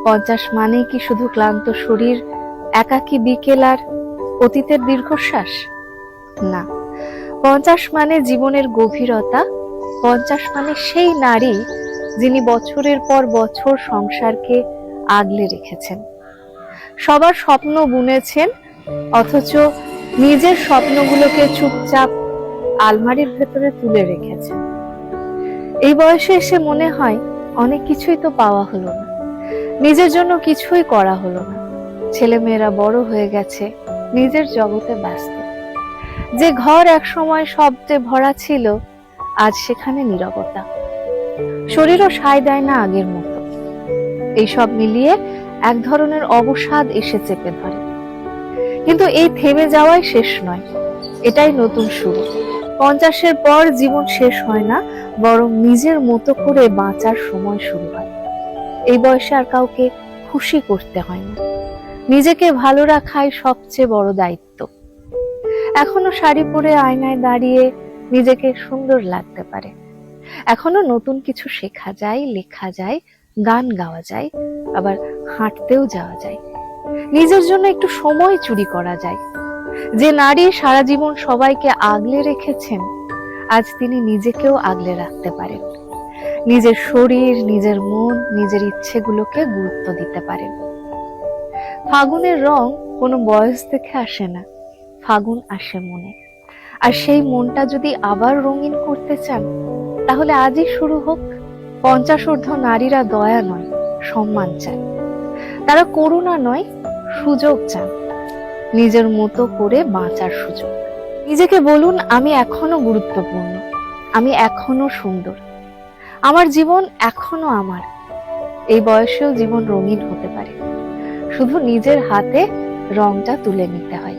50 মানেই কি শুধু ক্লান্ত শরীর, একাকী বিকেল আর অতীতের দীর্ঘশ্বাস? না, 50 মানে জীবনের গভীরতা। 50 মানে সেই নারী যিনি বছরের পর বছর সংসারকে আগলে রেখেছেন, সবার স্বপ্ন বুনেছেন, অথচ নিজের স্বপ্নগুলোকে চুপচাপ আলমারির ভেতরে তুলে রেখেছেন। এই বয়সে এসে মনে হয় অনেক কিছুই তো পাওয়া হলো না, নিজের জন্য কিছুই করা হলো না। ছেলেমেয়েরা বড় হয়ে গেছে, নিজের জগতে ব্যস্ত। যে ঘর একসময় শব্দে ভরা ছিল, আজ সেখানে নীরবতা। শরীরও সায় দেয় না আগের মতো। এইসব মিলিয়ে এক ধরনের অবসাদ এসে চেপে ধরে। কিন্তু এই থেমে যাওয়াই শেষ নয়, এটাই নতুন শুরু। 50-এর পর জীবন শেষ হয় না, বরং নিজের মতো করে বাঁচার সময় শুরু হয়। এই বয়সে আর কাউকে খুশি করতে হয় না, নিজেকে ভালো রাখাই সবচেয়ে বড় দায়িত্ব। এখনো শাড়ি পরে আয়নায় দাঁড়িয়ে নিজেকে সুন্দর লাগতে পারে, এখনো নতুন কিছু শেখা যায়, লেখা যায়, গান গাওয়া যায়, আবার হাঁটতেও যাওয়া যায়। নিজের জন্য একটু সময় চুরি করা যায়। যে নারী সারা জীবন সবাইকে আগলে রেখেছেন, আজ তিনি নিজেকেও আগলে রাখতে পারেন। নিজের শরীর, নিজের মন, নিজের ইচ্ছেগুলোকে গুরুত্ব দিতে পারেন। ফাগুনের রং কোনো বয়স দেখে আসে না, ফাগুন আসে মনে। আর সেই মনটা যদি আবার রঙিন করতে চান, তাহলে আজই শুরু হোক। 50 ঊর্ধ্ব নারীরা দয়া নয়, সম্মান চান। তারা করুণা নয়, সুযোগ চান, নিজের মতো করে বাঁচার সুযোগ। নিজেকে বলুন, আমি এখনো গুরুত্বপূর্ণ, আমি এখনো সুন্দর, আমার জীবন এখনো আমার। এই বয়সেও জীবন রঙিন হতে পারে, শুধু নিজের হাতে রংটা তুলে নিতে হয়।